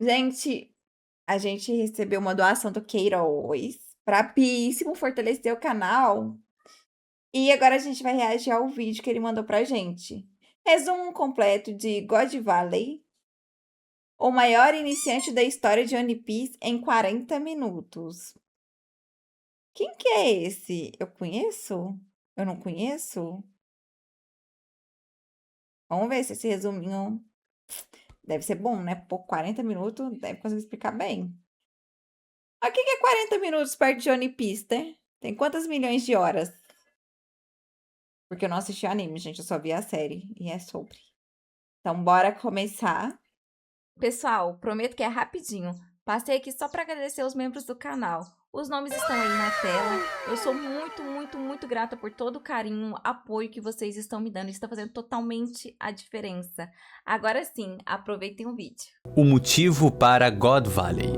Gente, a gente recebeu uma doação do Queiroz, brabíssimo, fortalecer o canal. E agora a gente vai reagir ao vídeo que ele mandou pra gente. Resumo completo de God Valley, o maior iniciante da história de One Piece em 40 minutos. Quem que é esse? Eu conheço? Eu não conheço? Vamos ver se esse resuminho deve ser bom, né? Por 40 minutos, deve conseguir explicar bem. O que que é 40 minutos perto de One Piece, né? Tem quantas milhões de horas? Porque eu não assisti anime, gente, eu só vi a série e é sobre. Então, bora começar. Pessoal, prometo que é rapidinho. Passei aqui só para agradecer os membros do canal. Os nomes estão aí na tela. Eu sou muito grata por todo o carinho, apoio que vocês estão me dando. Isso está fazendo totalmente a diferença. Agora sim, aproveitem o vídeo. O motivo para God Valley.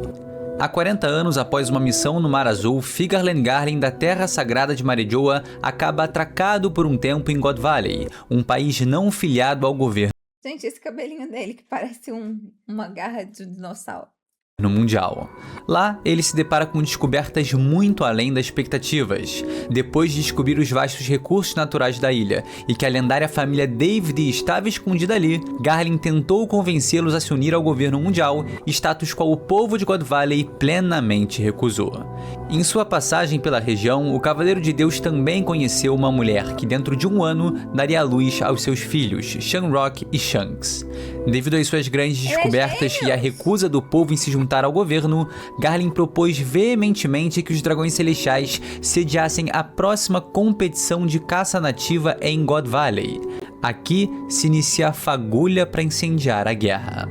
Há 40 anos após uma missão no Mar Azul, Figarland Garlin da Terra Sagrada de Marejoa acaba atracado por um tempo em God Valley, um país não filiado ao governo Gente, esse cabelinho dele que parece uma garra de dinossauro. mundial. Lá, ele se depara com descobertas muito além das expectativas. Depois de descobrir os vastos recursos naturais da ilha e que a lendária família David estava escondida ali, Garlin tentou convencê-los a se unir ao governo mundial, status qual o povo de God Valley plenamente recusou. Em sua passagem pela região, o Cavaleiro de Deus também conheceu uma mulher que dentro de um ano daria à luz aos seus filhos, Shamrock e Shanks. Devido às suas grandes descobertas e à recusa do povo em se juntar ao governo, Garlin propôs veementemente que os Dragões Celestiais sediassem a próxima competição de caça nativa em God Valley. Aqui se inicia a fagulha para incendiar a guerra.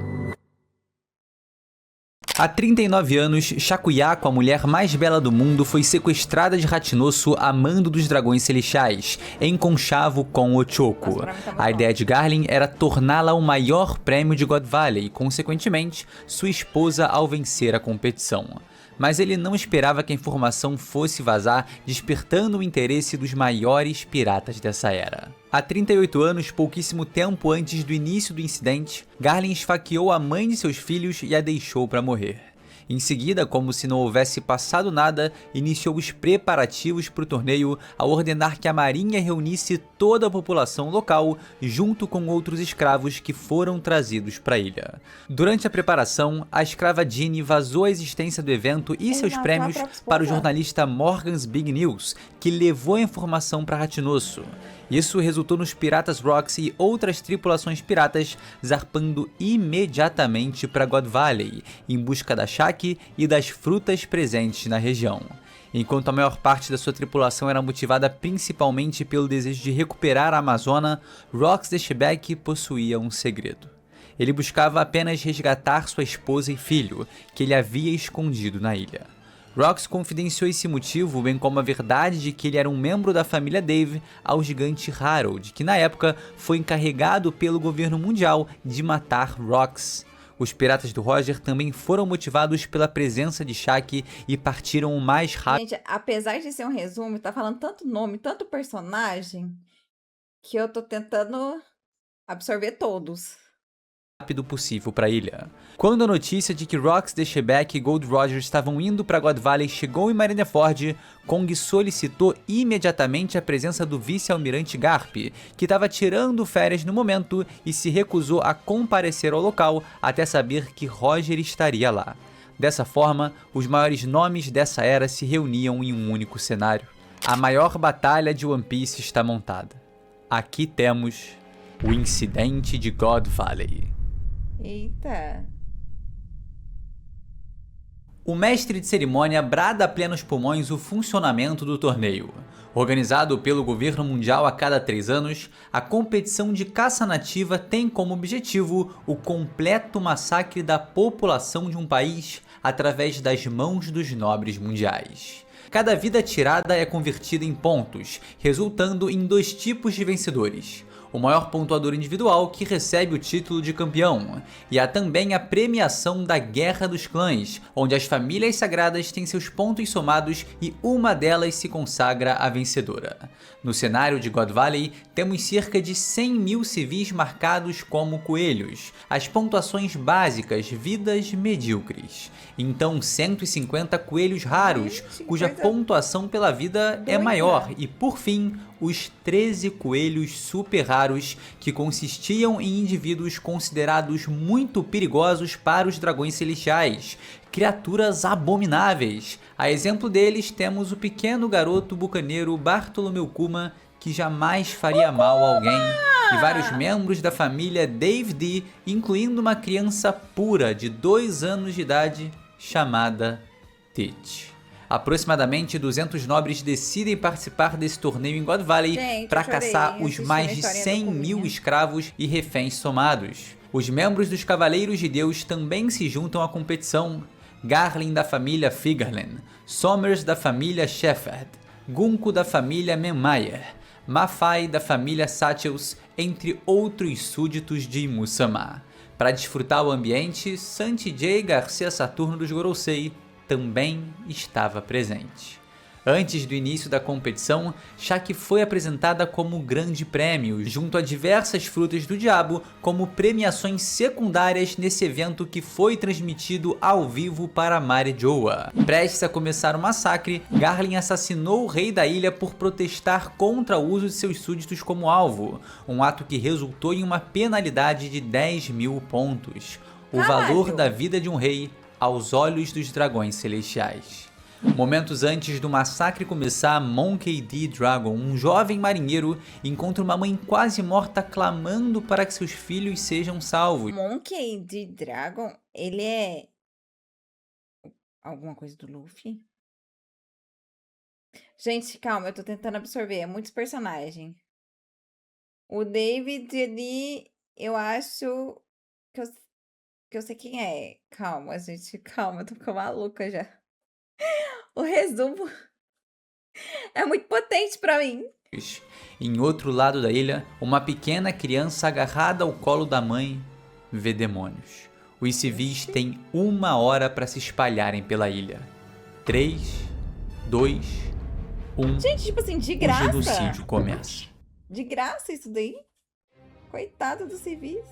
Há 39 anos, Shakuyako, a mulher mais bela do mundo, foi sequestrada de Ratinosso a mando dos Dragões Celestiais, em conchavo com Ochoko. A ideia de Garlin era torná-la o maior prêmio de God Valley e, consequentemente, sua esposa ao vencer a competição. Mas ele não esperava que a informação fosse vazar, despertando o interesse dos maiores piratas dessa era. Há 38 anos, pouquíssimo tempo antes do início do incidente, Garlin esfaqueou a mãe de seus filhos e a deixou para morrer. Em seguida, como se não houvesse passado nada, iniciou os preparativos para o torneio ao ordenar que a marinha reunisse toda a população local junto com outros escravos que foram trazidos para a ilha. Durante a preparação, a escrava Ginny vazou a existência do evento e seus prêmios para o jornalista Morgan's Big News, que levou a informação para Ratinosso. Isso resultou nos piratas Rocks e outras tripulações piratas zarpando imediatamente para God Valley, em busca da Shaki e das frutas presentes na região. Enquanto a maior parte da sua tripulação era motivada principalmente pelo desejo de recuperar a Amazônia, Rocks the Shebek possuía um segredo. Ele buscava apenas resgatar sua esposa e filho, que ele havia escondido na ilha. Rocks confidenciou esse motivo, bem como a verdade de que ele era um membro da família Dave, ao gigante Harold, que na época foi encarregado pelo governo mundial de matar Rocks. Os piratas do Roger também foram motivados pela presença de Shaki e partiram o mais rápido. Gente, apesar de ser um resumo, tá falando tanto nome, tanto personagem, que eu tô tentando absorver todos. Possível para a ilha. Quando a notícia de que Rocks the Shebek e Gold Roger estavam indo para God Valley chegou em Marineford, Kong solicitou imediatamente a presença do vice-almirante Garp, que estava tirando férias no momento e se recusou a comparecer ao local até saber que Roger estaria lá. Dessa forma, os maiores nomes dessa era se reuniam em um único cenário. A maior batalha de One Piece está montada. Aqui temos o incidente de God Valley. Eita. O mestre de cerimônia brada a plenos pulmões o funcionamento do torneio. Organizado pelo governo mundial a cada 3 anos, a competição de caça nativa tem como objetivo o completo massacre da população de um país através das mãos dos nobres mundiais. Cada vida tirada é convertida em pontos, resultando em 2 tipos de vencedores: o maior pontuador individual que recebe o título de campeão. E há também a premiação da Guerra dos Clãs, onde as famílias sagradas têm seus pontos somados e uma delas se consagra a vencedora. No cenário de God Valley, temos cerca de 100 mil civis marcados como coelhos, as pontuações básicas, vidas medíocres. Então 150 coelhos raros, cuja pontuação pela vida é maior, e por fim, os 13 coelhos super raros, que consistiam em indivíduos considerados muito perigosos para os dragões celestiais, criaturas abomináveis. A exemplo deles temos o pequeno garoto bucaneiro Bartolomeu Kuma, que jamais faria mal a alguém, e vários membros da família Dave D, incluindo uma criança pura de 2 anos de idade chamada Titch. Aproximadamente 200 nobres decidem participar desse torneio em God Valley para caçar os mais de 100 mil escravos e reféns somados. Os membros dos Cavaleiros de Deus também se juntam à competição. Garland da família Figarland, Somers da família Shepherd, Gunko da família Menmayer, Maffei da família Satchels, entre outros súditos de Musamá. Para desfrutar o ambiente, Sant'Jay Garcia Saturno dos Gorosei também estava presente. Antes do início da competição, Shaq foi apresentada como grande prêmio, junto a diversas frutas do diabo, como premiações secundárias nesse evento que foi transmitido ao vivo para Mary Joa. Prestes a começar o massacre, Garland assassinou o rei da ilha por protestar contra o uso de seus súditos como alvo, um ato que resultou em uma penalidade de 10 mil pontos, o valor da vida de um rei aos olhos dos dragões celestiais. Momentos antes do massacre começar, Monkey D. Dragon, um jovem marinheiro, encontra uma mãe quase morta clamando para que seus filhos sejam salvos. Monkey D. Dragon, ele é alguma coisa do Luffy? Gente, calma, eu tô tentando absorver, é muitos personagens. O David ali, eu acho que eu sei quem é. Calma, gente, calma, eu tô ficando maluca já. O resumo é muito potente pra mim. Em outro lado da ilha, uma pequena criança agarrada ao colo da mãe vê demônios. Os civis têm 1 hora para se espalharem pela ilha. 3, 2, 1. Gente, tipo assim, de graça. O genocídio começa. De graça isso daí? Coitado dos civis.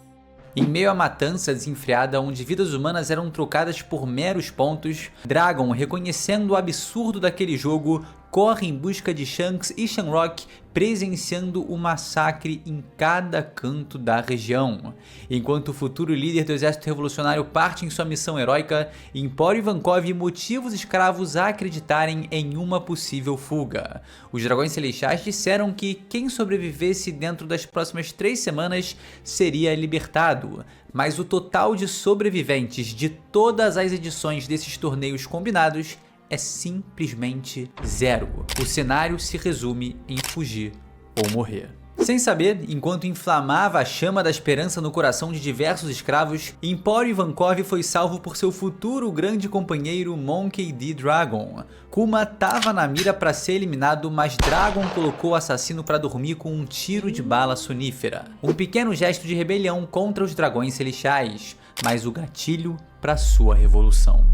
Em meio à matança desenfreada, onde vidas humanas eram trocadas por meros pontos, Dragon, reconhecendo o absurdo daquele jogo, corre em busca de Shanks e Shamrock, presenciando o massacre em cada canto da região. Enquanto o futuro líder do exército revolucionário parte em sua missão heróica, Empório Ivankov motiva os escravos a acreditarem em uma possível fuga. Os dragões celestiais disseram que quem sobrevivesse dentro das próximas 3 semanas seria libertado, mas o total de sobreviventes de todas as edições desses torneios combinados é simplesmente 0. O cenário se resume em fugir ou morrer. Sem saber, enquanto inflamava a chama da esperança no coração de diversos escravos, Empório Ivankov foi salvo por seu futuro grande companheiro Monkey D. Dragon. Kuma estava na mira para ser eliminado, mas Dragon colocou o assassino para dormir com um tiro de bala sonífera. Um pequeno gesto de rebelião contra os dragões celestiais, mas o gatilho para sua revolução.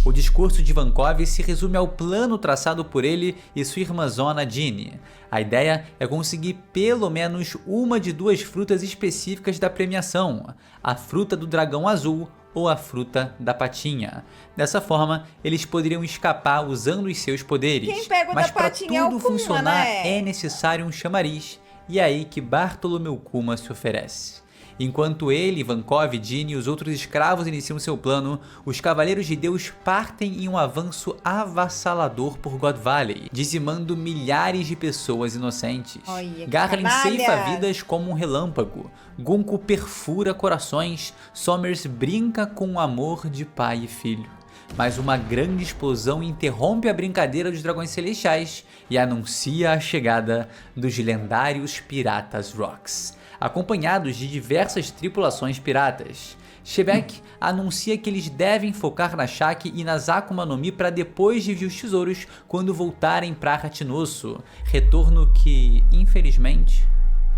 O discurso de Ivankov se resume ao plano traçado por ele e sua irmã Zona Ginny. A ideia é conseguir pelo menos uma de 2 frutas específicas da premiação, a fruta do dragão azul ou a fruta da patinha. Dessa forma, eles poderiam escapar usando os seus poderes. Quem pega o Mas da para patinha tudo é o Kuma, funcionar né? é necessário um chamariz, e é aí que Bartolomeu Kuma se oferece. Enquanto ele, Ivankov, Ginny e os outros escravos iniciam seu plano, os Cavaleiros de Deus partem em um avanço avassalador por God Valley, dizimando milhares de pessoas inocentes. Garland ceifa vidas como um relâmpago, Gunko perfura corações, Somers brinca com o amor de pai e filho. Mas uma grande explosão interrompe a brincadeira dos dragões celestiais e anuncia a chegada dos lendários piratas Rocks, acompanhados de diversas tripulações piratas. Shebek anuncia que eles devem focar na Shaq e nas Akuma no Mi para depois dividir os tesouros quando voltarem para Ratinosso, retorno que, infelizmente,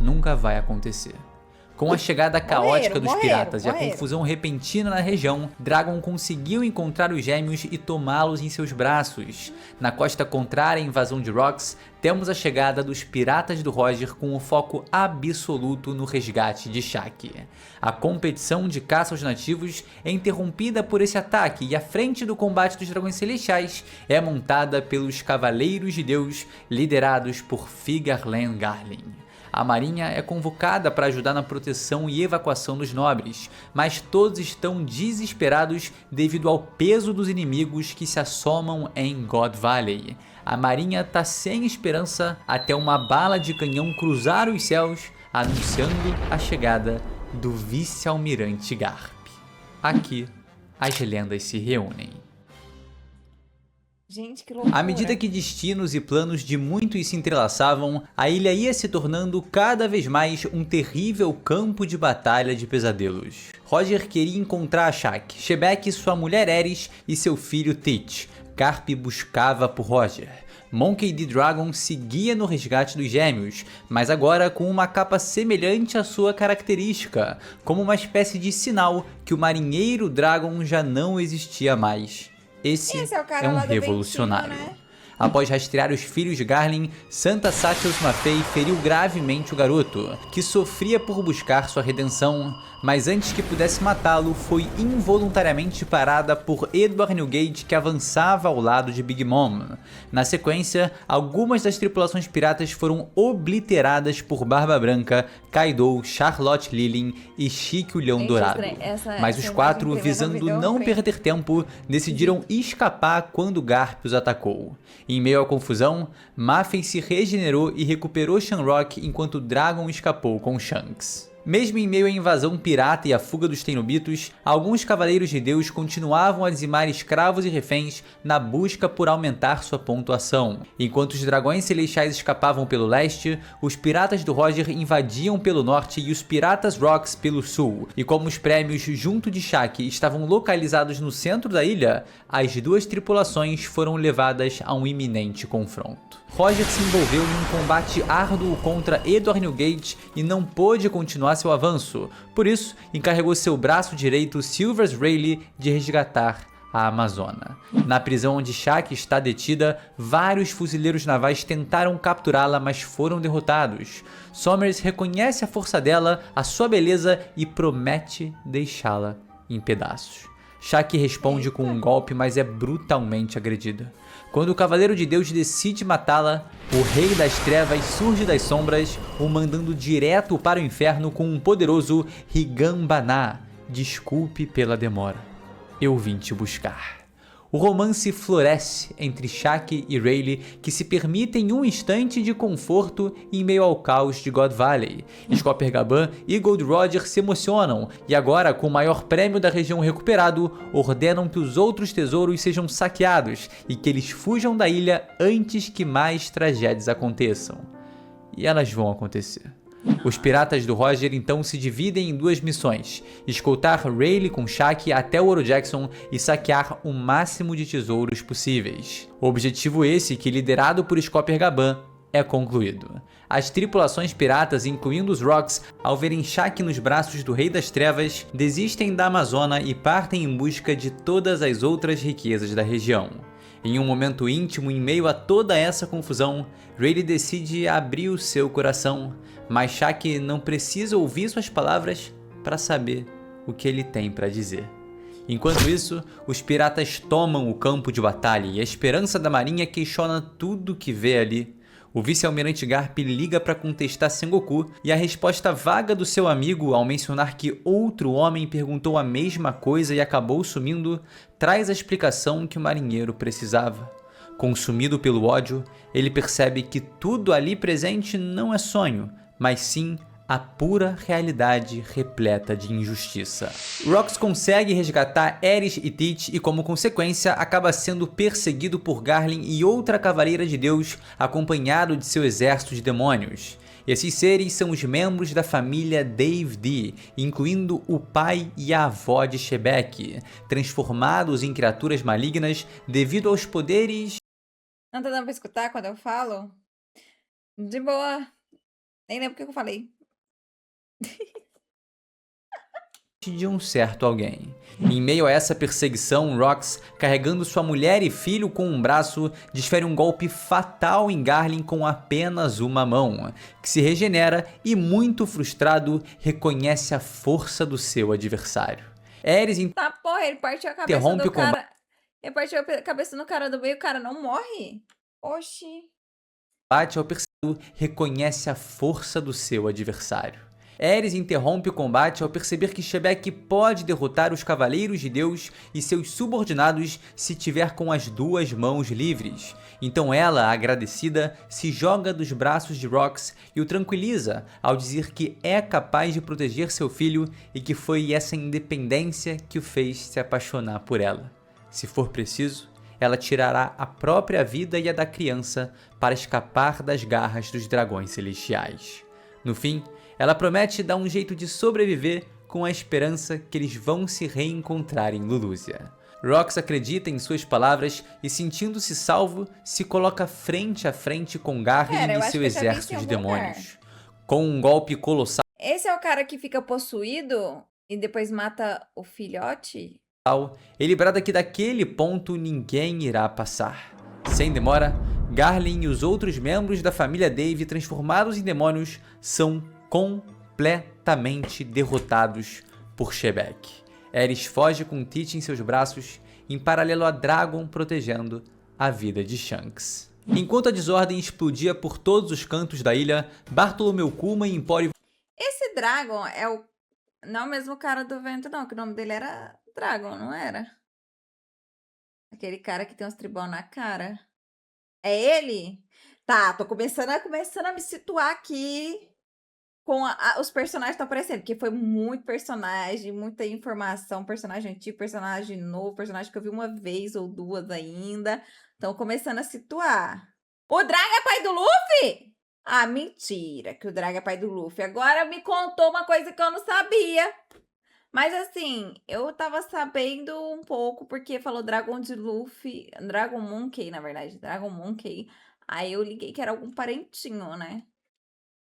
nunca vai acontecer. Com a chegada caótica dos piratas e a morreram. confusão repentina na região, Dragon conseguiu encontrar os gêmeos e tomá-los em seus braços. Na costa contrária à invasão de Rox, temos a chegada dos piratas do Roger com o foco absoluto no resgate de Shaq. A competição de caça aos nativos é interrompida por esse ataque e a frente do combate dos dragões celestiais é montada pelos Cavaleiros de Deus, liderados por Figarland Garling. A marinha é convocada para ajudar na proteção e evacuação dos nobres, mas todos estão desesperados devido ao peso dos inimigos que se assomam em God Valley. A marinha tá sem esperança até uma bala de canhão cruzar os céus, anunciando a chegada do vice-almirante Garp. Aqui, as lendas se reúnem. Gente, que loucura. À medida que destinos e planos de muitos se entrelaçavam, a ilha ia se tornando cada vez mais um terrível campo de batalha de pesadelos. Roger queria encontrar a Shaq, Shebek, sua mulher Eris e seu filho Teach. Garp buscava por Roger. Monkey D. Dragon seguia no resgate dos gêmeos, mas agora com uma capa semelhante à sua característica, como uma espécie de sinal que o marinheiro Dragon já não existia mais. Esse é o cara é um lá do revolucionário. ventinho, né? Após rastrear os filhos de Garling, Santa Satyos Maffei feriu gravemente o garoto, que sofria por buscar sua redenção, mas antes que pudesse matá-lo, foi involuntariamente parada por Edward Newgate, que avançava ao lado de Big Mom. Na sequência, algumas das tripulações piratas foram obliteradas por Barba Branca, Kaido, Charlotte Lilin e Chique o Leão Gente, Dourado. Mas os essa quatro, imagem que visando eu vi, não deu perder tempo, decidiram escapar quando Garp os atacou. Em meio à confusão, Maffei se regenerou e recuperou Shamrock enquanto Dragon escapou com Shanks. Mesmo em meio à invasão pirata e à fuga dos Tenryubitos, alguns Cavaleiros de Deus continuavam a dizimar escravos e reféns na busca por aumentar sua pontuação. Enquanto os dragões celestiais escapavam pelo leste, os piratas do Roger invadiam pelo norte e os piratas Rocks pelo sul. E como os prêmios junto de Shaq estavam localizados no centro da ilha, as duas tripulações foram levadas a um iminente confronto. Roger se envolveu em um combate árduo contra Edward Newgate e não pôde continuar seu avanço, por isso encarregou seu braço direito Silvers Rayleigh de resgatar a Amazona. Na prisão onde Shaq está detida, vários fuzileiros navais tentaram capturá-la, mas foram derrotados. Somers reconhece a força dela, a sua beleza e promete deixá-la em pedaços. Shaq responde com um golpe, mas é brutalmente agredida. Quando o Cavaleiro de Deus decide matá-la, o Rei das Trevas surge das sombras, o mandando direto para o inferno com um poderoso Higanbaná. Desculpe pela demora. Eu vim te buscar. O romance floresce entre Shaq e Rayleigh, que se permitem um instante de conforto em meio ao caos de God Valley. Coppergaban e Gold Roger se emocionam e agora, com o maior prêmio da região recuperado, ordenam que os outros tesouros sejam saqueados e que eles fujam da ilha antes que mais tragédias aconteçam. E elas vão acontecer. Os piratas do Roger então se dividem em duas missões: escoltar Rayleigh com Shaq até o Ouro Jackson e saquear o máximo de tesouros possíveis. Objetivo esse que, liderado por Coppergaban, é concluído. As tripulações piratas, incluindo os Rocks, ao verem Shaq nos braços do Rei das Trevas, desistem da Amazona e partem em busca de todas as outras riquezas da região. Em um momento íntimo, em meio a toda essa confusão, Rayleigh decide abrir o seu coração, mas Shaq não precisa ouvir suas palavras para saber o que ele tem para dizer. Enquanto isso, os piratas tomam o campo de batalha e a esperança da marinha questiona tudo que vê ali. O vice-almirante Garp liga para contestar Sengoku e a resposta vaga do seu amigo ao mencionar que outro homem perguntou a mesma coisa e acabou sumindo, traz a explicação que o marinheiro precisava. Consumido pelo ódio, ele percebe que tudo ali presente não é sonho, mas sim a pura realidade repleta de injustiça. Rox consegue resgatar Eris e Teach e, como consequência, acaba sendo perseguido por Garling e outra Cavaleira de Deus, acompanhado de seu exército de demônios. Esses seres são os membros da família Dave D, incluindo o pai e a avó de Shebek, transformados em criaturas malignas devido aos poderes... Não tá dando pra escutar quando eu falo? De boa. Nem lembro o que eu falei. De um certo alguém. Em meio a essa perseguição, Rox, carregando sua mulher e filho com um braço, desfere um golpe fatal em Garlin com apenas uma mão, que se regenera e, muito frustrado, reconhece a força do seu adversário. Aerys Tá, porra, ele partiu a cabeça interrompe do o combate cara. Ele partiu a cabeça do cara do meio, o cara não morre? Oxi. ao perceber, reconhece a força do seu adversário. Aerys interrompe o combate ao perceber que Shebeck pode derrotar os Cavaleiros de Deus e seus subordinados se tiver com as duas mãos livres. Então ela, agradecida, se joga dos braços de Rox e o tranquiliza ao dizer que é capaz de proteger seu filho e que foi essa independência que o fez se apaixonar por ela. Se for preciso, ela tirará a própria vida e a da criança para escapar das garras dos dragões celestiais. No fim, ela promete dar um jeito de sobreviver com a esperança que eles vão se reencontrar em Lulusia. Rox acredita em suas palavras e, sentindo-se salvo, se coloca frente a frente com Garlin e seu exército de demônios. Com um golpe colossal, esse é o cara que fica possuído e depois mata o filhote? ele brada que daquele ponto ninguém irá passar. Sem demora, Garlin e os outros membros da família Dave transformados em demônios são completamente derrotados por Shebeck. Aerys foge com Teach em seus braços, em paralelo a Dragon protegendo a vida de Shanks. Enquanto a desordem explodia por todos os cantos da ilha, Bartholomew Kuma e Empório... Esse Dragon é o... Não é o mesmo cara do vento, não, que o nome dele era Dragon, não era? Aquele cara que tem uns tribal na cara. É ele? Tá, tô começando a me situar aqui com os personagens que estão aparecendo, porque foi muito personagem, muita informação, personagem antigo, personagem novo, personagem que eu vi uma vez ou duas ainda. Então, começando a situar. O Drago é pai do Luffy? Ah, mentira que o Drago é pai do Luffy. Agora me contou uma coisa que eu não sabia. Mas assim, eu tava sabendo um pouco, porque falou Dragon de Luffy, Dragon Monkey, na verdade, Dragon Monkey. Aí eu liguei que era algum parentinho, né?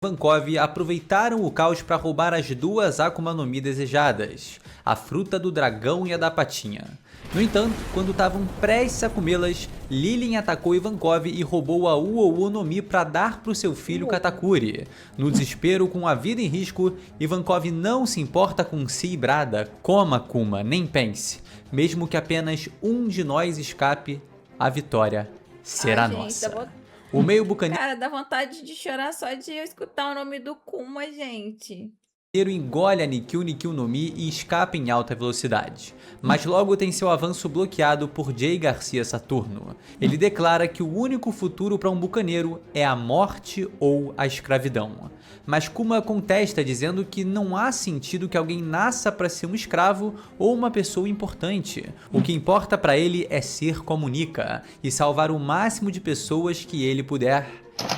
Ivankov aproveitaram o caos para roubar as duas Akuma no Mi desejadas, a fruta do dragão e a da patinha. No entanto, quando estavam prestes a comê-las, Lilin atacou Ivankov e roubou a Uou no Mi para dar para o seu filho Katakuri. No desespero, com a vida em risco, Ivankov não se importa com si e brada: coma, Kuma, nem pense. Mesmo que apenas um de nós escape, a vitória será nossa. O meio bucaneiro Cara, dá vontade de chorar só de eu escutar o nome do Kuma, gente. engole a Nikkyu no Mi e escapa em alta velocidade, mas logo tem seu avanço bloqueado por Jay Garcia Saturno. Ele declara que o único futuro para um bucaneiro é a morte ou a escravidão. Mas Kuma contesta, dizendo que não há sentido que alguém nasça para ser um escravo ou uma pessoa importante. O que importa para ele é ser como Nika e salvar o máximo de pessoas que ele puder.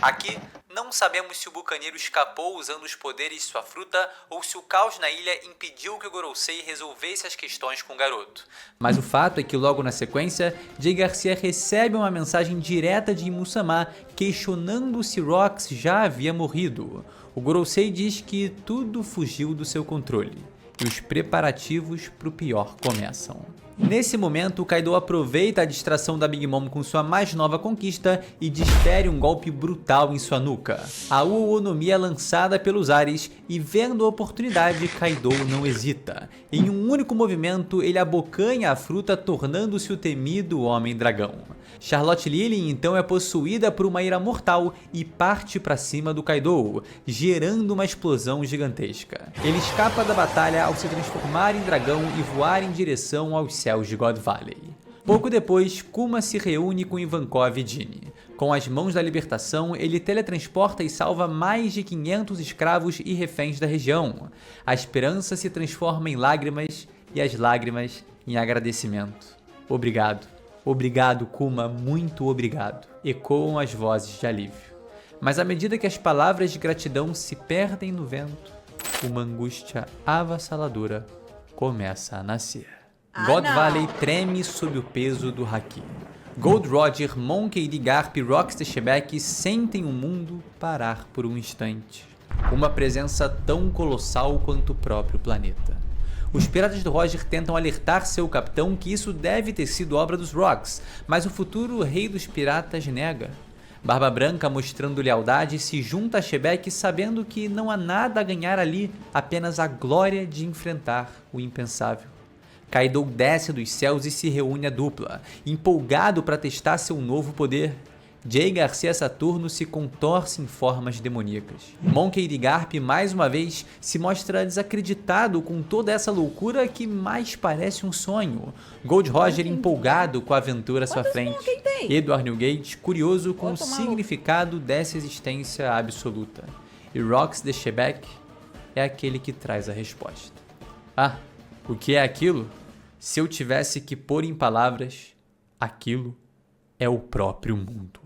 Aqui, não sabemos se o bucaneiro escapou usando os poderes de sua fruta ou se o caos na ilha impediu que o Gorosei resolvesse as questões com o garoto. Mas o fato é que logo na sequência, Jay Garcia recebe uma mensagem direta de Imusama questionando se Rox já havia morrido. O Gorosei diz que tudo fugiu do seu controle e os preparativos para o pior começam. Nesse momento, Kaido aproveita a distração da Big Mom com sua mais nova conquista e desfere um golpe brutal em sua nuca. A Uou no Mi é lançada pelos ares e, vendo a oportunidade, Kaido não hesita. Em um único movimento, ele abocanha a fruta, tornando-se o temido Homem-Dragão. Charlotte Lilin então é possuída por uma ira mortal e parte para cima do Kaido, gerando uma explosão gigantesca. Ele escapa da batalha ao se transformar em dragão e voar em direção aos céus de God Valley. Pouco depois, Kuma se reúne com Ivankov e Jinny. Com as mãos da libertação, ele teletransporta e salva mais de 500 escravos e reféns da região. A esperança se transforma em lágrimas e as lágrimas em agradecimento. Obrigado. Obrigado, Kuma, muito obrigado. Ecoam as vozes de alívio. Mas à medida que as palavras de gratidão se perdem no vento, uma angústia avassaladora começa a nascer. God Valley treme sob o peso do Haki. Gold Roger, Monkey D. Garp e Rox de Shebeck sentem o mundo parar por um instante. uma presença tão colossal quanto o próprio planeta. Os piratas do Roger tentam alertar seu capitão que isso deve ter sido obra dos Rocks, mas o futuro rei dos piratas nega. Barba Branca, mostrando lealdade, se junta a Shebeck sabendo que não há nada a ganhar ali, apenas a glória de enfrentar o impensável. Kaido desce dos céus e se reúne à dupla, empolgado para testar seu novo poder. Jay Garcia Saturno se contorce em formas demoníacas. Monkey D. Garp mais uma vez se mostra desacreditado com toda essa loucura que mais parece um sonho. Gold Roger empolgado com a aventura à sua frente. Edward Newgate curioso com o significado dessa existência absoluta. E Rox de Shebeck é aquele que traz a resposta. Ah, o que é aquilo? Se eu tivesse que pôr em palavras, aquilo é o próprio mundo.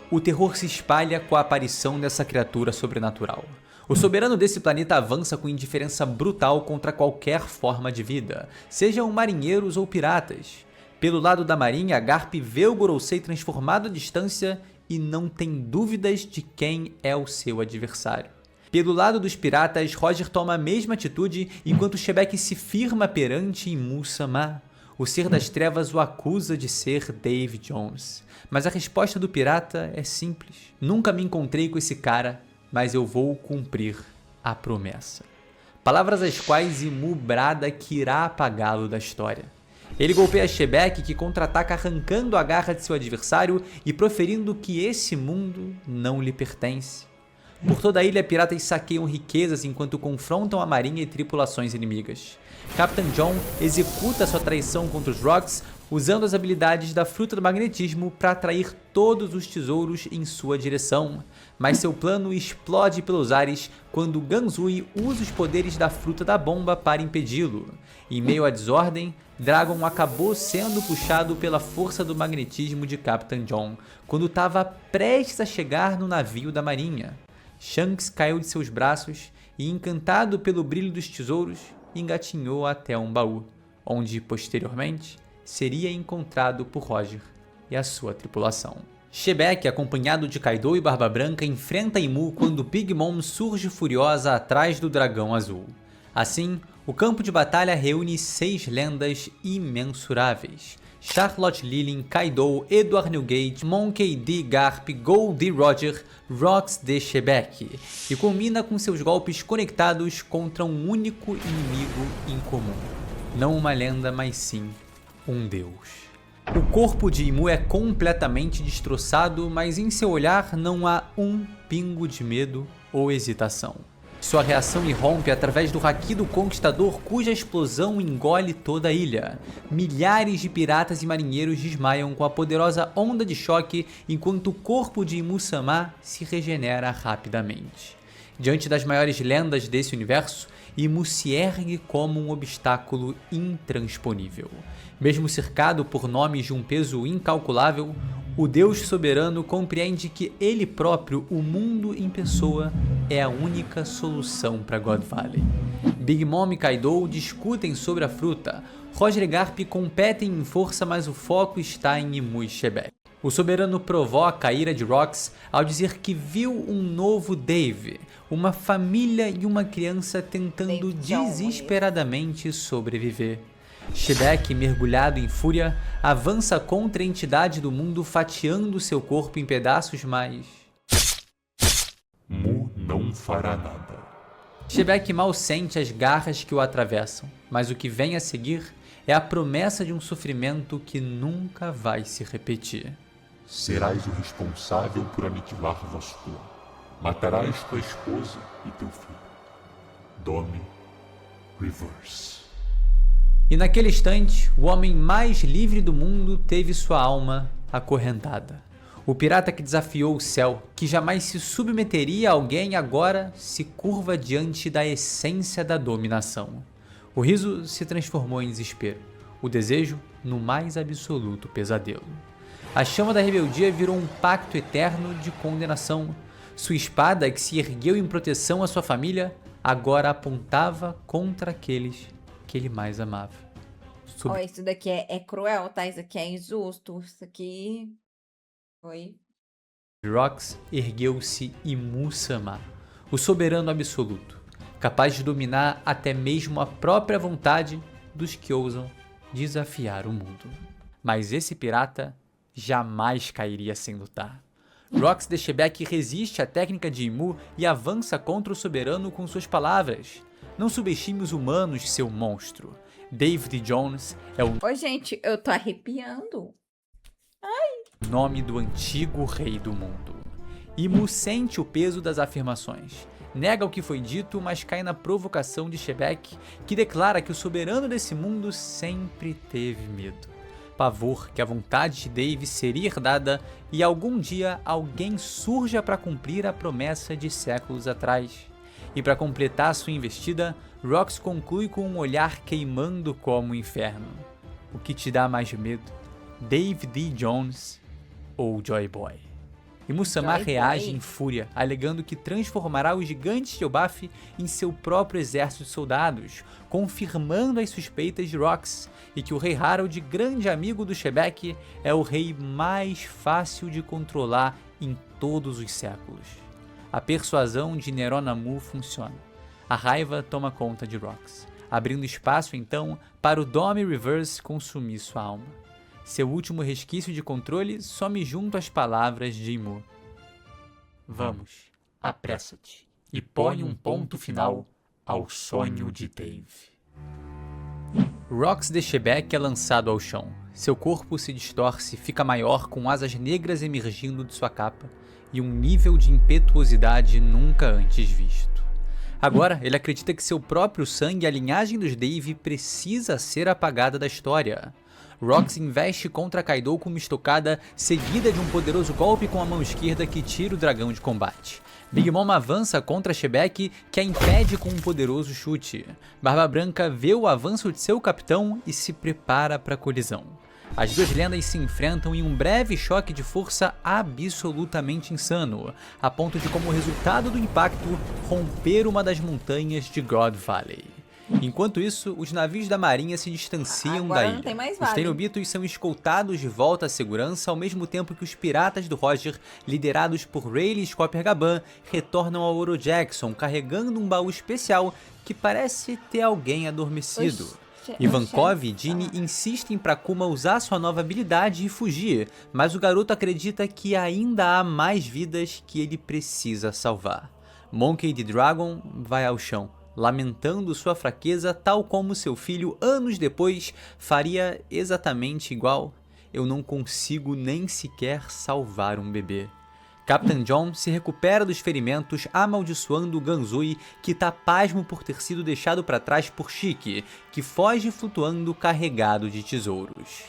O terror se espalha com a aparição dessa criatura sobrenatural. O soberano desse planeta avança com indiferença brutal contra qualquer forma de vida, sejam marinheiros ou piratas. Pelo lado da marinha, Garp vê o Gorosei transformado à distância e não tem dúvidas de quem é o seu adversário. Pelo lado dos piratas, Roger toma a mesma atitude enquanto Shebeck se firma perante Imu-sama. O Ser das Trevas o acusa de ser Dave Jones. Mas a resposta do pirata é simples. Nunca me encontrei com esse cara, mas eu vou cumprir a promessa. Palavras as quais Imu brada que irá apagá-lo da história. Ele golpeia Shebeck, que contra-ataca arrancando a garra de seu adversário e proferindo que esse mundo não lhe pertence. Por toda a ilha, piratas saqueiam riquezas enquanto confrontam a marinha e tripulações inimigas. Capitão John executa sua traição contra os Rocks, usando as habilidades da Fruta do Magnetismo para atrair todos os tesouros em sua direção. Mas seu plano explode pelos ares quando Ganzui usa os poderes da Fruta da Bomba para impedi-lo. Em meio à desordem, Dragon acabou sendo puxado pela força do magnetismo de Capitão John, quando estava prestes a chegar no navio da marinha. Shanks caiu de seus braços e, encantado pelo brilho dos tesouros, engatinhou até um baú, onde, posteriormente, seria encontrado por Roger e a sua tripulação. Shebeck, acompanhado de Kaido e Barba Branca, enfrenta Imu quando Big Mom surge furiosa atrás do dragão azul. Assim, o campo de batalha reúne 6 lendas imensuráveis: Charlotte Lilin, Kaido, Edward Newgate, Monkey D. Garp, Gold D. Roger, Rox de Shebeck, e culmina com seus golpes conectados contra um único inimigo em comum. Não uma lenda, mas sim um deus. O corpo de Imu é completamente destroçado, mas em seu olhar não há um pingo de medo ou hesitação. Sua reação irrompe através do haki do Conquistador, cuja explosão engole toda a ilha. Milhares de piratas e marinheiros desmaiam com a poderosa onda de choque, enquanto o corpo de Imu-sama se regenera rapidamente. Diante das maiores lendas desse universo, Imu se ergue como um obstáculo intransponível. Mesmo cercado por nomes de um peso incalculável, o Deus soberano compreende que ele próprio, o mundo em pessoa, é a única solução para God Valley. Big Mom e Kaido discutem sobre a fruta. Roger e Garp competem em força, mas o foco está em Imu e Shebeck. O soberano provoca a ira de Rox ao dizer que viu um novo Dave, uma família e uma criança tentando desesperadamente sobreviver. Shebeck, mergulhado em fúria, avança contra a entidade do mundo, fatiando seu corpo em pedaços, mas Mu não fará nada. Shebeck mal sente as garras que o atravessam, mas o que vem a seguir é a promessa de um sofrimento que nunca vai se repetir. Serás o responsável por aniquilar vosso clã. Matarás tua esposa e teu filho. Dome Reverse. E naquele instante, o homem mais livre do mundo teve sua alma acorrentada. O pirata que desafiou o céu, que jamais se submeteria a alguém, agora se curva diante da essência da dominação. O riso se transformou em desespero, o desejo no mais absoluto pesadelo. A chama da rebeldia virou um pacto eterno de condenação. Sua espada, que se ergueu em proteção à sua família, agora apontava contra aqueles que ele mais amava. Ó, isso daqui é cruel, tá? Isso aqui é injusto. Isso aqui foi Rox ergueu-se Imu-sama, o soberano absoluto, capaz de dominar até mesmo a própria vontade dos que ousam desafiar o mundo. Mas esse pirata jamais cairia sem lutar. Rox de Shebeck resiste à técnica de Imu e avança contra o soberano com suas palavras. Não subestime os humanos, seu monstro. David Jones é o Ô, gente, eu tô arrepiando. nome do antigo rei do mundo. Imu sente o peso das afirmações. Nega o que foi dito, mas cai na provocação de Shebeck, que declara que o soberano desse mundo sempre teve medo. Pavor que a vontade de Dave seria herdada e algum dia alguém surja para cumprir a promessa de séculos atrás. E para completar sua investida, Rox conclui com um olhar queimando como o inferno. O que te dá mais medo? Dave D. Jones ou Joy Boy? E Imu-sama Joy reage Boy. em fúria, alegando que transformará os gigantes de Elbaf em seu próprio exército de soldados, confirmando as suspeitas de Rox, e que o rei Harold, grande amigo do Shebeck, é o rei mais fácil de controlar em todos os séculos. A persuasão de Neronamu funciona. A raiva toma conta de Rox, abrindo espaço então para o Domi Reverse consumir sua alma. Seu último resquício de controle some junto às palavras de Imu. Vamos, apressa-te e põe um ponto final ao sonho de Dave. Rox de Shebeck é lançado ao chão. Seu corpo se distorce e fica maior com asas negras emergindo de sua capa e um nível de impetuosidade nunca antes visto. Agora, ele acredita que seu próprio sangue e a linhagem dos Dave precisa ser apagada da história. Rox investe contra Kaido com uma estocada, seguida de um poderoso golpe com a mão esquerda que tira o dragão de combate. Big Mom avança contra Shebeck, que a impede com um poderoso chute. Barba Branca vê o avanço de seu capitão e se prepara para a colisão. As duas lendas se enfrentam em um breve choque de força absolutamente insano, a ponto de, como resultado do impacto, romper uma das montanhas de God Valley. Enquanto isso, os navios da marinha se distanciam Agora da não ilha. tem mais Os vale. Tenryubitos são escoltados de volta à segurança, ao mesmo tempo que os piratas do Roger, liderados por Rayleigh e Coppergaban, retornam ao Oro Jackson, carregando um baú especial que parece ter alguém adormecido. Ivankov e Ginny insistem para Kuma usar sua nova habilidade e fugir, mas o garoto acredita que ainda há mais vidas que ele precisa salvar. Monkey D. Dragon vai ao chão, lamentando sua fraqueza, tal como seu filho anos depois faria exatamente igual. Eu não consigo nem sequer salvar um bebê. Captain John se recupera dos ferimentos, amaldiçoando Ganzui, que tá pasmo por ter sido deixado para trás por Shiki, que foge flutuando carregado de tesouros.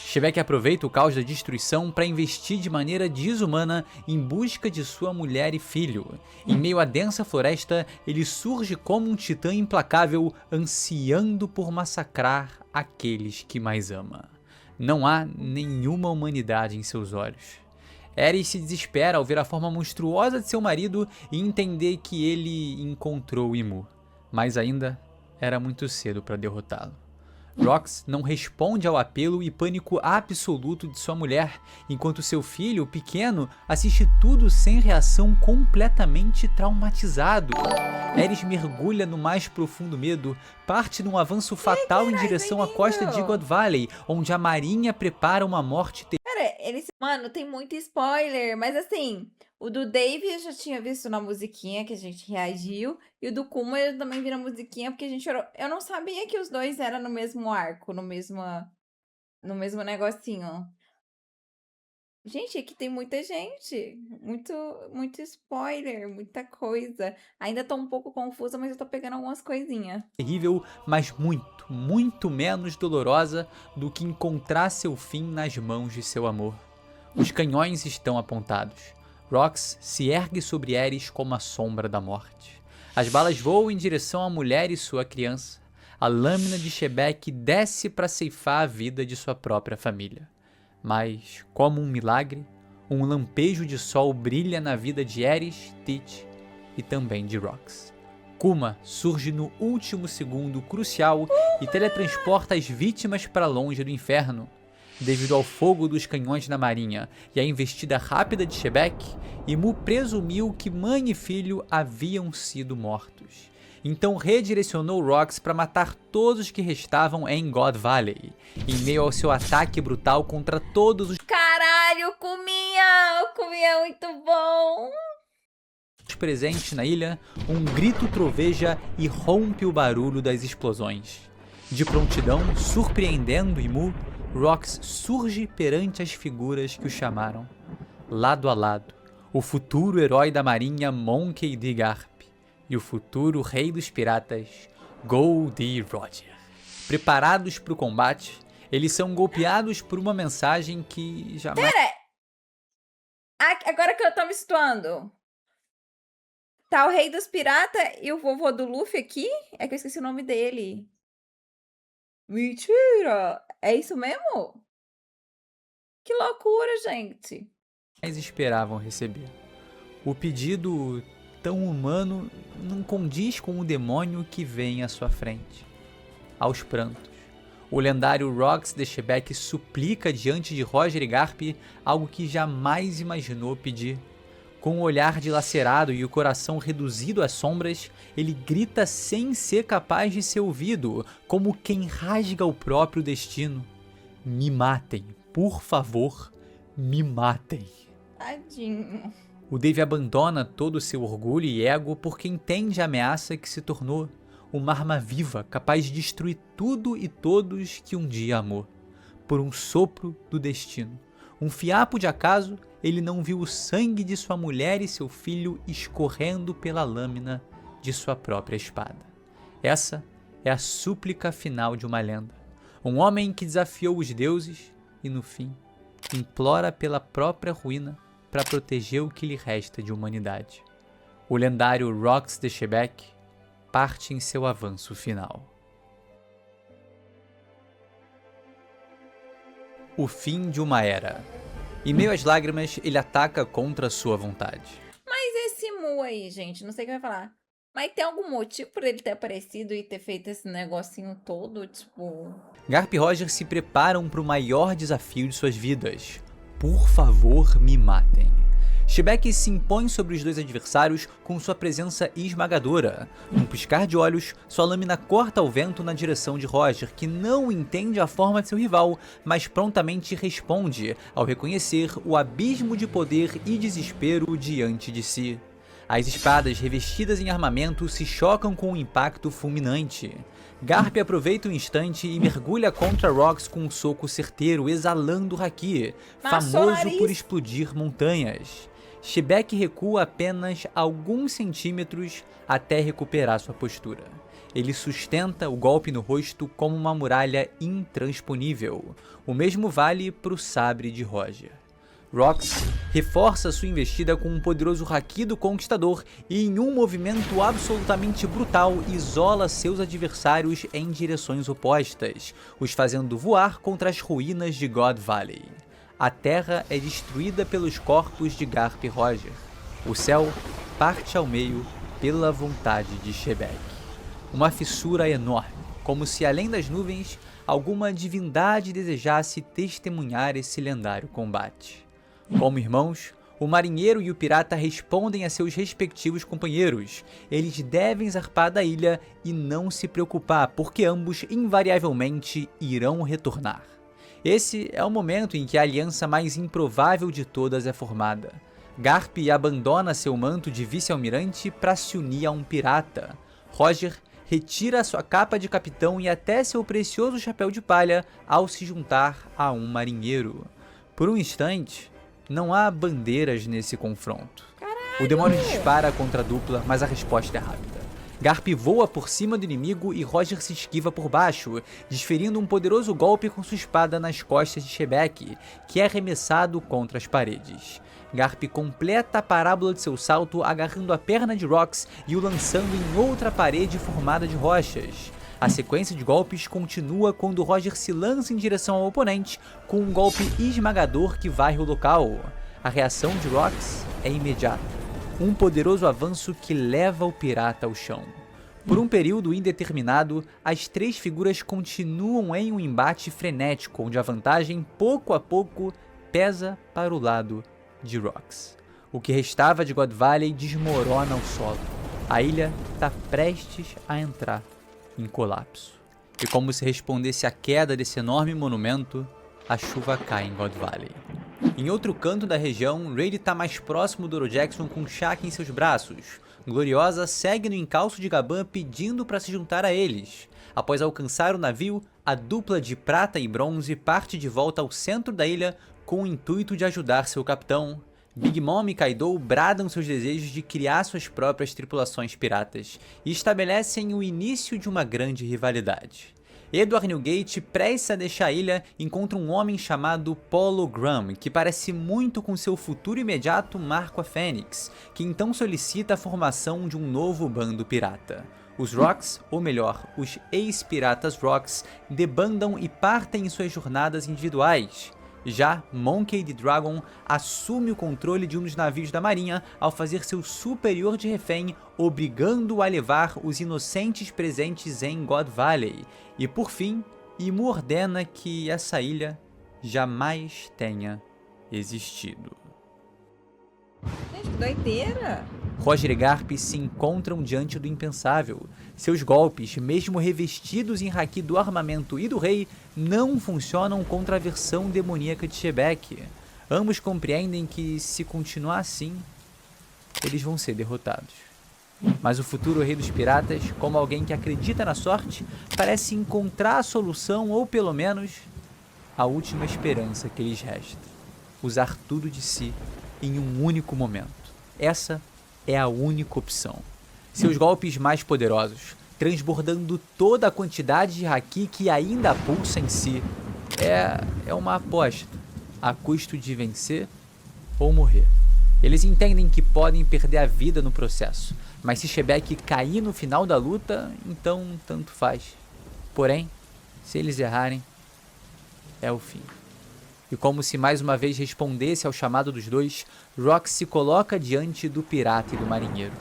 Shebeck aproveita o caos da destruição para investir de maneira desumana em busca de sua mulher e filho. Em meio à densa floresta, ele surge como um titã implacável, ansiando por massacrar aqueles que mais ama. Não há nenhuma humanidade em seus olhos. Ares se desespera ao ver a forma monstruosa de seu marido e entender que ele encontrou Imu, mas ainda era muito cedo para derrotá-lo. Rox não responde ao apelo e pânico absoluto de sua mulher, enquanto seu filho, pequeno, assiste tudo sem reação, completamente traumatizado. Ares mergulha no mais profundo medo, parte num avanço fatal em direção à costa de God Valley, onde a marinha prepara uma morte terrível. Mano, tem muito spoiler, mas assim, o do Dave eu já tinha visto na musiquinha que a gente reagiu, e o do Kuma eu também vi na musiquinha porque a gente chorou. Eu não sabia que os dois eram no mesmo arco, no mesmo negocinho. Gente, aqui tem muita gente, muito spoiler, muita coisa. Ainda tô um pouco confusa, mas eu tô pegando algumas coisinhas. Mas muito menos dolorosa do que encontrar seu fim nas mãos de seu amor. Os canhões estão apontados. Rox se ergue sobre Ares como a sombra da morte. As balas voam em direção à mulher e sua criança. A lâmina de Shebeck desce para ceifar a vida de sua própria família. Mas, como um milagre, um lampejo de sol brilha na vida de Ares, Teach e também de Rox. Kuma surge no último segundo crucial e teletransporta as vítimas para longe do inferno. Devido ao fogo dos canhões da marinha e à investida rápida de Shebek, Imu presumiu que mãe e filho haviam sido mortos. Então redirecionou Rox para matar todos que restavam em God Valley, em meio ao seu ataque brutal contra todos os Caralho, o Kumiya é muito bom. presentes na ilha. Um grito troveja e rompe o barulho das explosões. De prontidão, surpreendendo Imu, Rox surge perante as figuras que o chamaram. Lado a lado, o futuro herói da marinha Monkey D. Garp e o futuro rei dos piratas Gol D. Roger. Preparados para o combate, eles são golpeados por uma mensagem que jamais... Agora que eu tô me situando. Tá o rei dos piratas e o vovô do Luffy aqui? É que eu esqueci o nome dele. Mentira! É isso mesmo? Que loucura, gente. esperavam receber. O pedido tão humano não condiz com o demônio que vem à sua frente. Aos prantos, o lendário Rox de Shebek suplica diante de Roger e Garp algo que jamais imaginou pedir. Com o olhar dilacerado e o coração reduzido às sombras, ele grita sem ser capaz de ser ouvido, como quem rasga o próprio destino. Me matem, por favor, me matem. Tadinho. O Dave abandona todo o seu orgulho e ego porque entende a ameaça que se tornou uma arma viva capaz de destruir tudo e todos que um dia amou. Por um sopro do destino, um fiapo de acaso, ele não viu o sangue de sua mulher e seu filho escorrendo pela lâmina de sua própria espada. Essa é a súplica final de uma lenda. Um homem que desafiou os deuses e, no fim, implora pela própria ruína para proteger o que lhe resta de humanidade. O lendário Rox de Shebek parte em seu avanço final. O fim de uma era. Em meio às lágrimas, ele ataca contra sua vontade. Mas esse Mu aí, gente, não sei o que vai falar. Mas tem algum motivo por ele ter aparecido e ter feito esse negocinho todo, tipo... Garp e Roger se preparam para o maior desafio de suas vidas. Por favor, me matem. Shebek se impõe sobre os dois adversários com sua presença esmagadora. Num piscar de olhos, sua lâmina corta o vento na direção de Roger, que não entende a forma de seu rival, mas prontamente responde ao reconhecer o abismo de poder e desespero diante de si. As espadas revestidas em armamento se chocam com um impacto fulminante. Garp aproveita o instante e mergulha contra Rox com um soco certeiro, exalando o haki, famoso por explodir montanhas. Shebek recua apenas alguns centímetros até recuperar sua postura. Ele sustenta o golpe no rosto como uma muralha intransponível. O mesmo vale para o sabre de Roger. Rox reforça sua investida com um poderoso haki do Conquistador e, em um movimento absolutamente brutal, isola seus adversários em direções opostas, os fazendo voar contra as ruínas de God Valley. A terra é destruída pelos corpos de Garp e Roger. O céu parte ao meio pela vontade de Shebek. Uma fissura enorme, como se além das nuvens, alguma divindade desejasse testemunhar esse lendário combate. Como irmãos, o marinheiro e o pirata respondem a seus respectivos companheiros. Eles devem zarpar da ilha e não se preocupar, porque ambos invariavelmente irão retornar. Esse é o momento em que a aliança mais improvável de todas é formada. Garp abandona seu manto de vice-almirante para se unir a um pirata. Roger retira sua capa de capitão e até seu precioso chapéu de palha ao se juntar a um marinheiro. Por um instante, não há bandeiras nesse confronto. Caralho. O demônio dispara contra a dupla, mas a resposta é rápida. Garp voa por cima do inimigo e Roger se esquiva por baixo, desferindo um poderoso golpe com sua espada nas costas de Shebek, que é arremessado contra as paredes. Garp completa a parábola de seu salto agarrando a perna de Rox e o lançando em outra parede formada de rochas. A sequência de golpes continua quando Roger se lança em direção ao oponente com um golpe esmagador que varre o local. A reação de Rox é imediata. Um poderoso avanço que leva o pirata ao chão. Por um período indeterminado, as três figuras continuam em um embate frenético, onde a vantagem, pouco a pouco, pesa para o lado de Rox. O que restava de God Valley desmorona ao solo. A ilha está prestes a entrar em colapso. E como se respondesse à queda desse enorme monumento, a chuva cai em God Valley. Em outro canto da região, Rayleigh está mais próximo do Oro Jackson com Shaka em seus braços. Gloriosa segue no encalço de Gaban pedindo para se juntar a eles. Após alcançar o navio, a dupla de prata e bronze parte de volta ao centro da ilha com o intuito de ajudar seu capitão. Big Mom e Kaido bradam seus desejos de criar suas próprias tripulações piratas e estabelecem o início de uma grande rivalidade. Edward Newgate, prestes a deixar a ilha, encontra um homem chamado Polo Gram, que parece muito com seu futuro imediato Marco a Fênix, que então solicita a formação de um novo bando pirata. Os Rocks, ou melhor, os ex-piratas Rocks, debandam e partem em suas jornadas individuais. Já Monkey D. Dragon assume o controle de um dos navios da marinha ao fazer seu superior de refém, obrigando-o a levar os inocentes presentes em God Valley. E por fim, Imu ordena que essa ilha jamais tenha existido. Gente, que doideira! Roger e Garp se encontram diante do impensável. Seus golpes, mesmo revestidos em haki do armamento e do rei, não funcionam contra a versão demoníaca de Shebek. Ambos compreendem que, se continuar assim, eles vão ser derrotados. Mas o futuro rei dos piratas, como alguém que acredita na sorte, parece encontrar a solução, ou pelo menos, a última esperança que lhes resta. Usar tudo de si em um único momento. Essa é a única opção. Seus golpes mais poderosos, transbordando toda a quantidade de haki que ainda pulsa em si, é uma aposta, a custo de vencer ou morrer. Eles entendem que podem perder a vida no processo, mas se Shebek cair no final da luta, então tanto faz. Porém, se eles errarem, é o fim. E como se mais uma vez respondesse ao chamado dos dois, Rox se coloca diante do pirata e do marinheiro.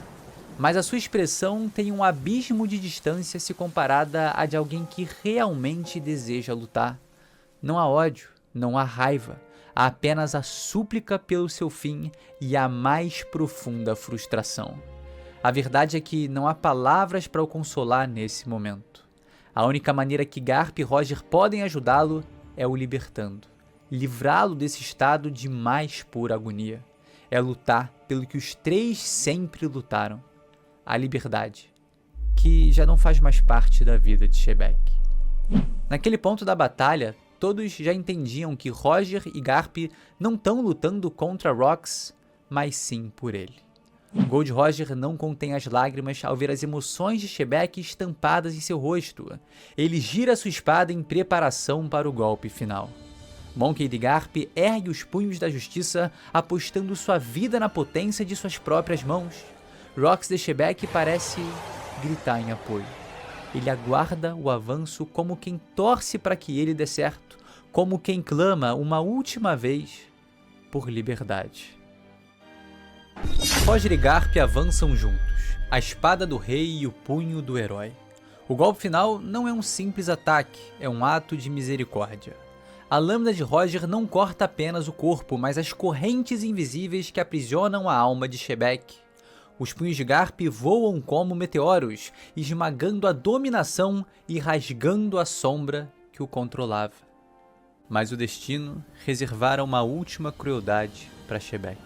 Mas a sua expressão tem um abismo de distância se comparada à de alguém que realmente deseja lutar. Não há ódio, não há raiva, há apenas a súplica pelo seu fim e a mais profunda frustração. A verdade é que não há palavras para o consolar nesse momento. A única maneira que Garp e Roger podem ajudá-lo é o libertando. Livrá-lo desse estado de mais pura agonia. É lutar pelo que os três sempre lutaram. A liberdade, que já não faz mais parte da vida de Shebek. Naquele ponto da batalha, todos já entendiam que Roger e Garp não estão lutando contra Rox, mas sim por ele. Gold Roger não contém as lágrimas ao ver as emoções de Shebek estampadas em seu rosto. Ele gira sua espada em preparação para o golpe final. Monkey D. Garp ergue os punhos da justiça, apostando sua vida na potência de suas próprias mãos. Rox de Shebek parece gritar em apoio. Ele aguarda o avanço como quem torce para que ele dê certo, como quem clama uma última vez por liberdade. Roger e Garp avançam juntos, a espada do rei e o punho do herói. O golpe final não é um simples ataque, é um ato de misericórdia. A lâmina de Roger não corta apenas o corpo, mas as correntes invisíveis que aprisionam a alma de Shebek. Os punhos de Garp voam como meteoros, esmagando a dominação e rasgando a sombra que o controlava. Mas o destino reservara uma última crueldade para Shebek.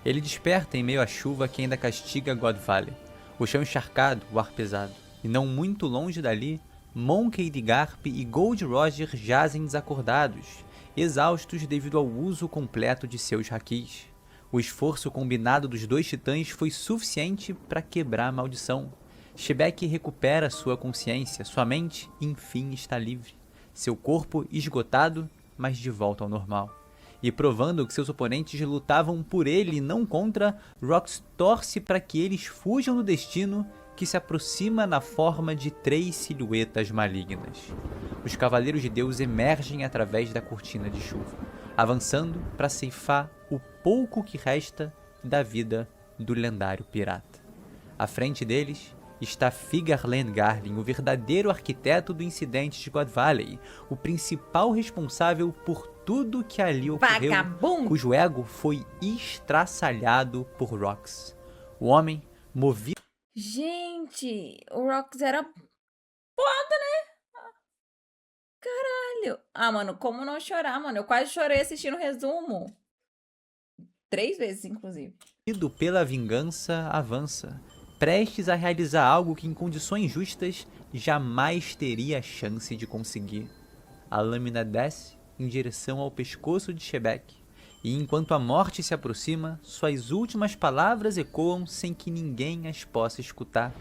Ele desperta em meio à chuva que ainda castiga God Valley, o chão encharcado, o ar pesado. E não muito longe dali, Monkey D. Garp e Gold Roger jazem desacordados, exaustos devido ao uso completo de seus hakis. O esforço combinado dos dois titãs foi suficiente para quebrar a maldição. Shebek recupera sua consciência, sua mente, enfim, está livre. Seu corpo esgotado, mas de volta ao normal. E provando que seus oponentes lutavam por ele e não contra, Rox torce para que eles fujam do destino que se aproxima na forma de 3 silhuetas malignas. Os Cavaleiros de Deus emergem através da cortina de chuva, avançando para ceifar o pouco que resta da vida do lendário pirata. À frente deles, está Figarland Garling, o verdadeiro arquiteto do incidente de God Valley, o principal responsável por tudo que ali ocorreu, Vagabundo! cujo ego foi estraçalhado por Rox. O homem, movido Gente, o Rox era foda, né? Caralho. Ah, mano, como não chorar, mano? Eu quase chorei assistindo o resumo. 3 vezes, inclusive. pela vingança, avança, prestes a realizar algo que em condições justas jamais teria a chance de conseguir. A lâmina desce em direção ao pescoço de Shebek, e enquanto a morte se aproxima, suas últimas palavras ecoam sem que ninguém as possa escutar.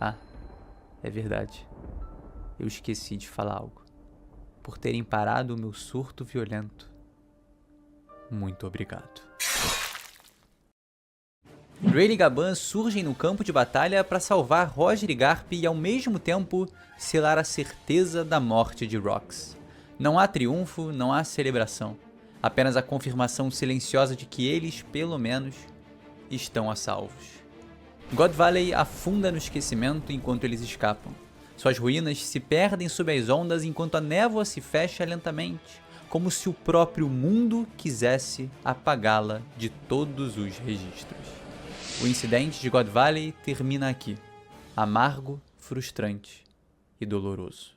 Ah, é verdade. Eu esqueci de falar algo. Por terem parado o meu surto violento. Muito obrigado. Rayleigh e Gaban surgem no campo de batalha para salvar Roger e Garp e ao mesmo tempo selar a certeza da morte de Rox. Não há triunfo, não há celebração. Apenas a confirmação silenciosa de que eles, pelo menos, estão a salvos. God Valley afunda no esquecimento enquanto eles escapam. Suas ruínas se perdem sob as ondas enquanto a névoa se fecha lentamente, como se o próprio mundo quisesse apagá-la de todos os registros. O incidente de God Valley termina aqui, amargo, frustrante e doloroso.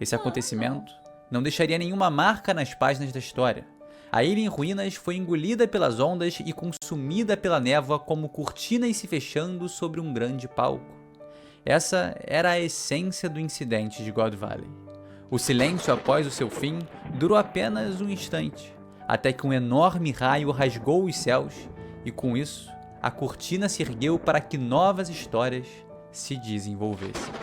Esse acontecimento não deixaria nenhuma marca nas páginas da história. A ilha em ruínas foi engolida pelas ondas e consumida pela névoa como cortinas se fechando sobre um grande palco. Essa era a essência do incidente de God Valley. O silêncio após o seu fim durou apenas um instante, até que um enorme raio rasgou os céus e, com isso, a cortina se ergueu para que novas histórias se desenvolvessem.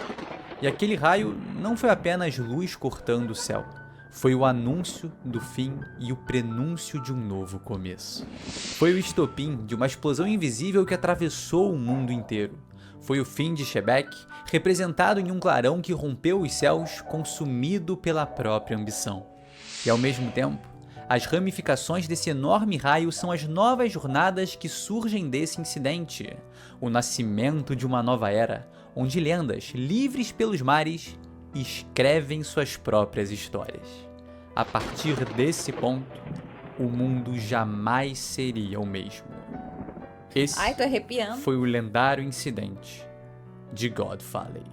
E aquele raio não foi apenas luz cortando o céu, foi o anúncio do fim e o prenúncio de um novo começo. Foi o estopim de uma explosão invisível que atravessou o mundo inteiro. Foi o fim de Shebek, representado em um clarão que rompeu os céus, consumido pela própria ambição. E ao mesmo tempo, as ramificações desse enorme raio são as novas jornadas que surgem desse incidente. O nascimento de uma nova era, onde lendas, livres pelos mares, escrevem suas próprias histórias. A partir desse ponto, o mundo jamais seria o mesmo. Esse Ai, tô arrepiando. foi o lendário incidente de God Valley.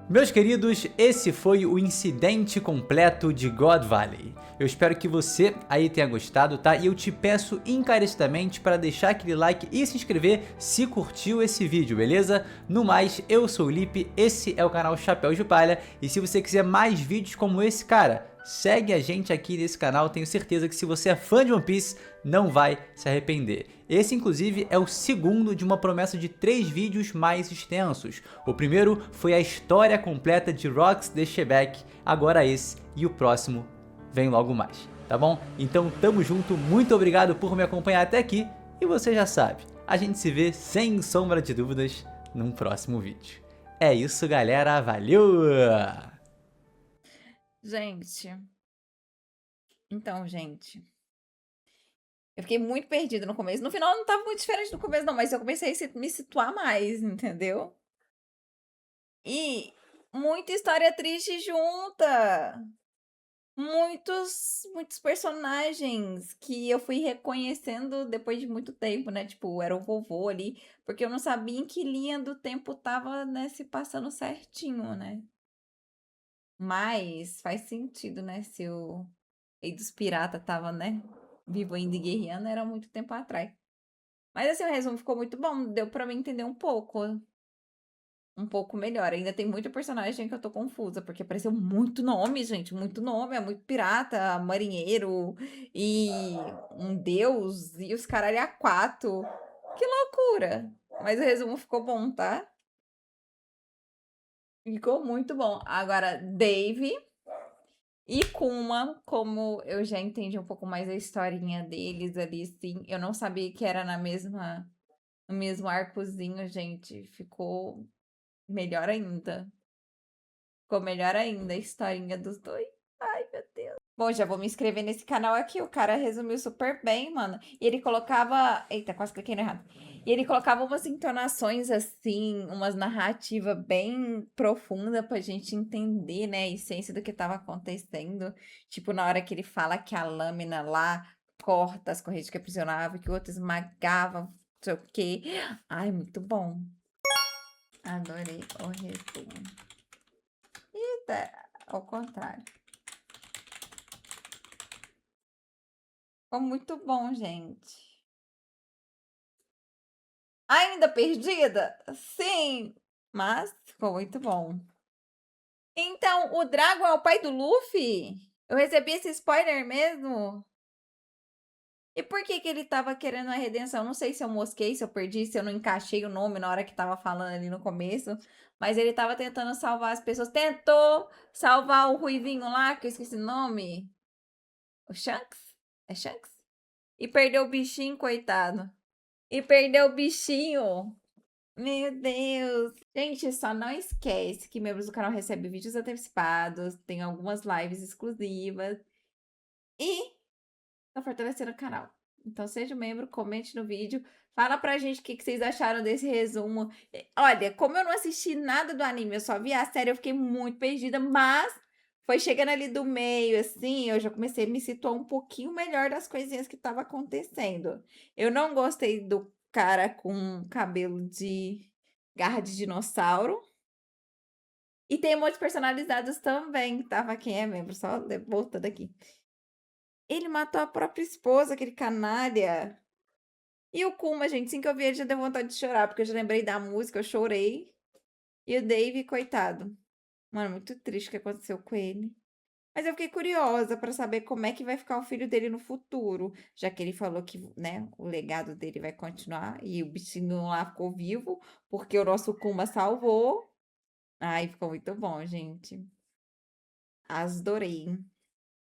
Meus queridos, esse foi o incidente completo de God Valley. Eu espero que você aí tenha gostado, tá? E eu te peço encarecidamente para deixar aquele like e se inscrever se curtiu esse vídeo, beleza? No mais, eu sou o Lipe, esse é o canal Chapéu de Palha, e se você quiser mais vídeos como esse, cara, segue a gente aqui nesse canal. Tenho certeza que se você é fã de One Piece, não vai se arrepender. Esse, inclusive, é o segundo de uma promessa de 3 vídeos mais extensos. O primeiro foi a história completa de Rox de Shebek, agora esse, e o próximo vem logo mais, tá bom? Então tamo junto, muito obrigado por me acompanhar até aqui, e você já sabe, a gente se vê sem sombra de dúvidas num próximo vídeo. É isso, galera, valeu! Gente. Então, gente. Eu fiquei muito perdida no começo. No final não tava muito diferente do começo, não, mas eu comecei a me situar mais, entendeu? E muita história triste junta. Muitos personagens que eu fui reconhecendo depois de muito tempo, né? Tipo, era o vovô ali, porque eu não sabia em que linha do tempo tava, né, se passando certinho, né? Mas faz sentido, né? Se o Rei dos Piratas tava, né, vivo ainda e guerreando, era muito tempo atrás. Mas assim, o resumo ficou muito bom, deu pra mim entender um pouco melhor. Ainda tem muito personagem que eu tô confusa, porque apareceu muito nome, gente, muito nome, é muito pirata, marinheiro e um deus e os caralho a 4. Que loucura! Mas o resumo ficou bom, tá? Ficou muito bom. Agora, Dave e Kuma, como eu já entendi um pouco mais a historinha deles ali, sim. Eu não sabia que era no mesmo arcozinho, gente. Ficou melhor ainda. Ficou melhor ainda a historinha dos dois. Ai, meu Deus. Bom, já vou me inscrever nesse canal aqui. O cara resumiu super bem, mano. E ele colocava. Eita, quase cliquei no errado. E ele colocava umas entonações assim, umas narrativas bem profundas pra gente entender, né, a essência do que tava acontecendo. Tipo, na hora que ele fala que a lâmina lá corta as correntes que aprisionavam, que o outro esmagava, não sei o quê. Ai, muito bom. Adorei o resumo. Eita, ao contrário. Ficou muito bom, gente. Ainda perdida? Sim, mas ficou muito bom. Então, o Dragon é o pai do Luffy? Eu recebi esse spoiler mesmo? E por que que ele tava querendo a redenção? Não sei se eu mosquei, se eu perdi, se eu não encaixei o nome na hora que tava falando ali no começo. Mas ele tava tentando salvar as pessoas. Tentou salvar o Ruivinho lá, que eu esqueci o nome. O Shanks? É Shanks? E perdeu o bichinho, coitado. E perdeu o bichinho. Meu Deus! Gente, só não esquece que membros do canal recebem vídeos antecipados, tem algumas lives exclusivas e tá fortalecendo o canal. Então seja membro, comente no vídeo, fala pra gente o que vocês acharam desse resumo. Olha, como eu não assisti nada do anime, eu só vi a série, eu fiquei muito perdida, mas foi chegando ali do meio, assim, eu já comecei a me situar um pouquinho melhor das coisinhas que tava acontecendo. Eu não gostei do cara com cabelo de garra de dinossauro. E tem emotes personalizados também. Tava quem é membro, só voltando aqui. Ele matou a própria esposa, aquele canalha. E o Kuma, gente, assim que eu vi ele já deu vontade de chorar, porque eu já lembrei da música, eu chorei. E o Dave, coitado. Mano, muito triste o que aconteceu com ele. Mas eu fiquei curiosa pra saber como é que vai ficar o filho dele no futuro, já que ele falou que, né, o legado dele vai continuar e o bichinho lá ficou vivo, porque o nosso Kuma salvou. Ai, ficou muito bom, gente. Adorei.